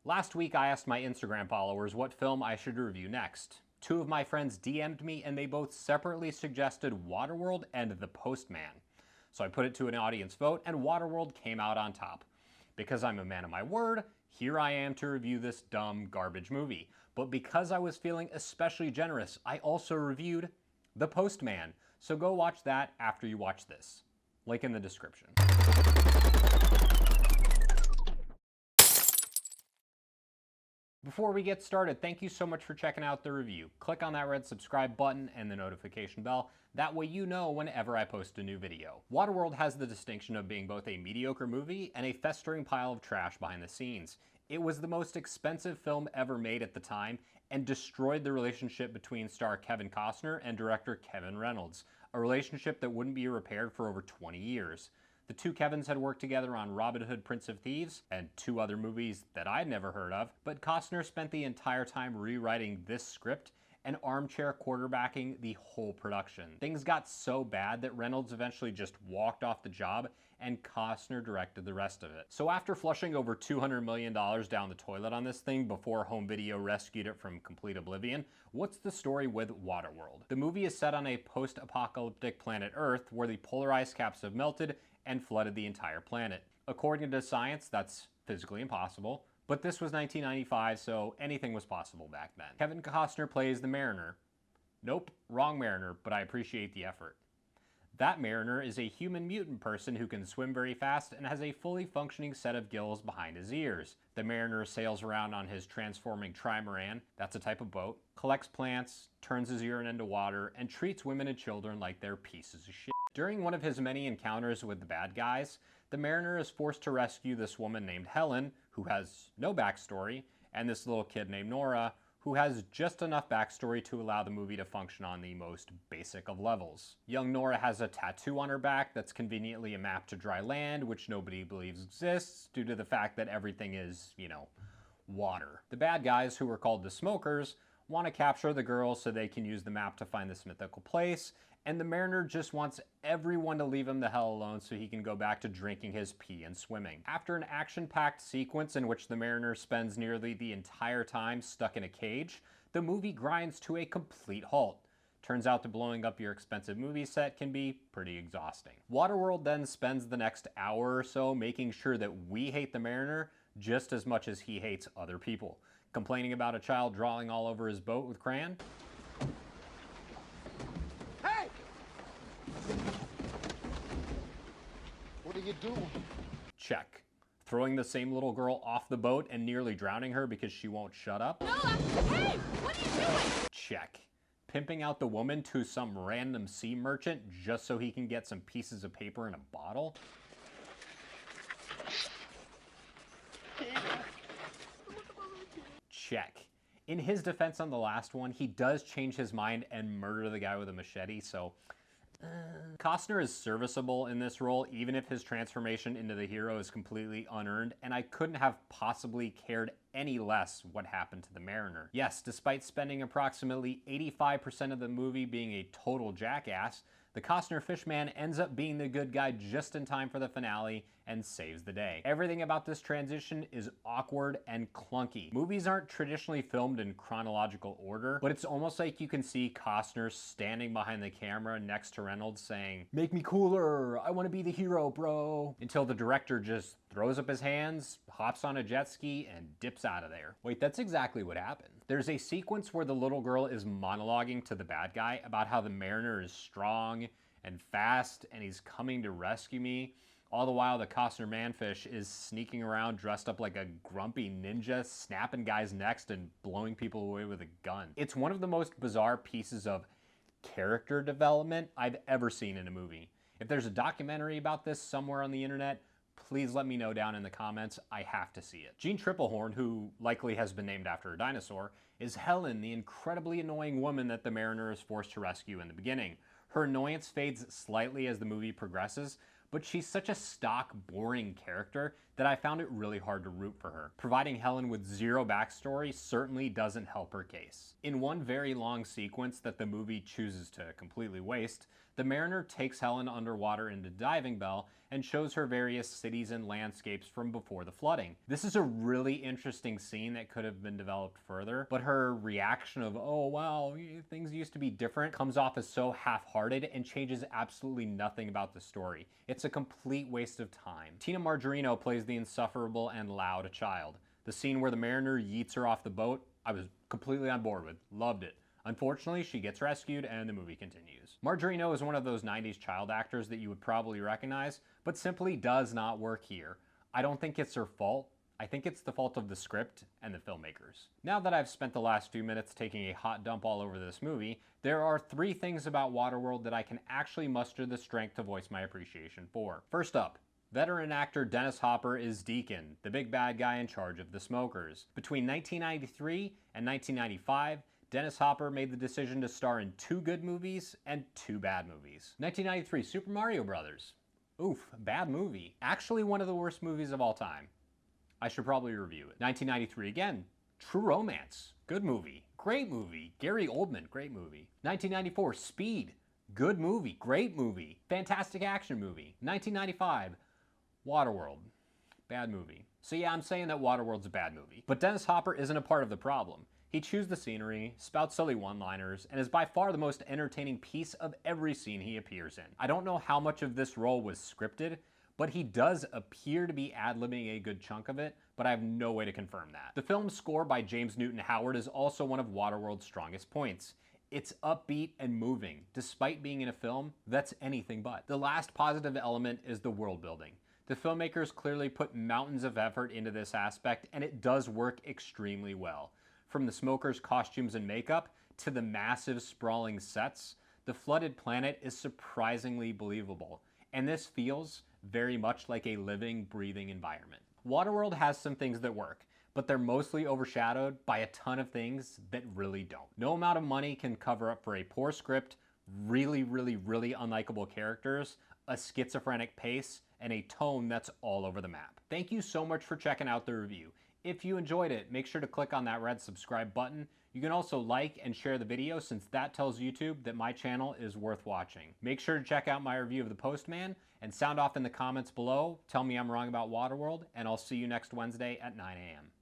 Last week I asked my Instagram followers what film I should review next. Two of my friends DM'd me and they both separately suggested Waterworld and The Postman. So I put it to an audience vote and Waterworld came out on top. Because I'm a man of my word, here I am to review this dumb garbage movie. But because I was feeling especially generous, I also reviewed The Postman. So go watch that after you watch this. Link in the description. Before we get started, thank you so much for checking out the review. Click on that red subscribe button and the notification bell. That way you know whenever I post a new video. Waterworld has the distinction of being both a mediocre movie and a festering pile of trash behind the scenes. It was the most expensive film ever made at the time and destroyed the relationship between star Kevin Costner and director Kevin Reynolds, a relationship that wouldn't be repaired for over 20 years. The two Kevins had worked together on Robin Hood, Prince of Thieves, and two other movies that I'd never heard of, but Costner spent the entire time rewriting this script and armchair quarterbacking the whole production. Things got so bad that Reynolds eventually just walked off the job and Costner directed the rest of it. So after flushing over $200 million down the toilet on this thing before home video rescued it from complete oblivion, what's the story with Waterworld? The movie is set on a post-apocalyptic planet Earth where the polar ice caps have melted and flooded the entire planet. According to science, that's physically impossible, but this was 1995, so anything was possible back then. Kevin Costner plays the Mariner. Nope, wrong Mariner, but I appreciate the effort. That Mariner is a human mutant person who can swim very fast and has a fully functioning set of gills behind his ears. The Mariner sails around on his transforming trimaran, that's a type of boat, collects plants, turns his urine into water, and treats women and children like they're pieces of shit. During one of his many encounters with the bad guys, the Mariner is forced to rescue this woman named Helen, who has no backstory, and this little kid named Nora, who has just enough backstory to allow the movie to function on the most basic of levels. Young Nora has a tattoo on her back that's conveniently a map to dry land, which nobody believes exists due to the fact that everything is, water. The bad guys, who are called the Smokers, want to capture the girl so they can use the map to find this mythical place, and the Mariner just wants everyone to leave him the hell alone so he can go back to drinking his pee and swimming. After an action-packed sequence in which the Mariner spends nearly the entire time stuck in a cage, the movie grinds to a complete halt. Turns out that blowing up your expensive movie set can be pretty exhausting. Waterworld then spends the next hour or so making sure that we hate the Mariner just as much as he hates other people. Complaining about a child drawing all over his boat with crayon? Hey! What are you doing? Check. Throwing the same little girl off the boat and nearly drowning her because she won't shut up? No, hey! What are you doing? Check. Pimping out the woman to some random sea merchant just so he can get some pieces of paper in a bottle? Check. In his defense on the last one, he does change his mind and murder the guy with a machete, so Costner is serviceable in this role, even if his transformation into the hero is completely unearned, and I couldn't have possibly cared any less what happened to the Mariner. Yes, despite spending approximately 85% of the movie being a total jackass, the Costner Fishman ends up being the good guy just in time for the finale and saves the day. Everything about this transition is awkward and clunky. Movies aren't traditionally filmed in chronological order, but it's almost like you can see Costner standing behind the camera next to Reynolds saying, "Make me cooler, I want to be the hero, bro," until the director just throws up his hands, hops on a jet ski, and dips out of there. Wait, that's exactly what happened. There's a sequence where the little girl is monologuing to the bad guy about how the Mariner is strong and fast and he's coming to rescue me. All the while, the Costner manfish is sneaking around dressed up like a grumpy ninja, snapping guys' necks and blowing people away with a gun. It's one of the most bizarre pieces of character development I've ever seen in a movie. If there's a documentary about this somewhere on the internet, please let me know down in the comments. I have to see it. Jean Triplehorn, who likely has been named after a dinosaur, is Helen, the incredibly annoying woman that the Mariner is forced to rescue in the beginning. Her annoyance fades slightly as the movie progresses, but she's such a stock, boring character that I found it really hard to root for her. Providing Helen with zero backstory certainly doesn't help her case. In one very long sequence that the movie chooses to completely waste, the mariner takes Helen underwater into Diving Bell and shows her various cities and landscapes from before the flooding. This is a really interesting scene that could have been developed further, but her reaction of, oh wow, things used to be different, comes off as so half-hearted and changes absolutely nothing about the story. It's a complete waste of time. Tina Margarino plays the insufferable and loud child. The scene where the mariner yeets her off the boat, I was completely on board with, loved it. Unfortunately, she gets rescued and the movie continues. Margarino is one of those 90s child actors that you would probably recognize, but simply does not work here. I don't think it's her fault. I think it's the fault of the script and the filmmakers. Now that I've spent the last few minutes taking a hot dump all over this movie, there are 3 things about Waterworld that I can actually muster the strength to voice my appreciation for. First up, veteran actor Dennis Hopper is Deacon, the big bad guy in charge of the smokers. Between 1993 and 1995, Dennis Hopper made the decision to star in 2 good movies and 2 bad movies. 1993, Super Mario Brothers. Oof, bad movie. Actually one of the worst movies of all time. I should probably review it. 1993 again, True Romance. Good movie. Great movie. Gary Oldman, great movie. 1994, Speed. Good movie. Great movie. Fantastic action movie. 1995, Waterworld. Bad movie. So yeah, I'm saying that Waterworld's a bad movie. But Dennis Hopper isn't a part of the problem. He chews the scenery, spouts silly one-liners, and is by far the most entertaining piece of every scene he appears in. I don't know how much of this role was scripted, but he does appear to be ad-libbing a good chunk of it, but I have no way to confirm that. The film's score by James Newton Howard is also one of Waterworld's strongest points. It's upbeat and moving, despite being in a film that's anything but. The last positive element is the world building. The filmmakers clearly put mountains of effort into this aspect, and it does work extremely well. From the smokers' costumes and makeup to the massive sprawling sets, the flooded planet is surprisingly believable, and this feels very much like a living, breathing environment. Waterworld has some things that work, but they're mostly overshadowed by a ton of things that really don't. No amount of money can cover up for a poor script, really unlikable characters, a schizophrenic pace, and a tone that's all over the map. Thank you so much for checking out the review. If you enjoyed it, make sure to click on that red subscribe button. You can also like and share the video since that tells YouTube that my channel is worth watching. Make sure to check out my review of The Postman and sound off in the comments below. Tell me I'm wrong about Waterworld, and I'll see you next Wednesday at 9 a.m.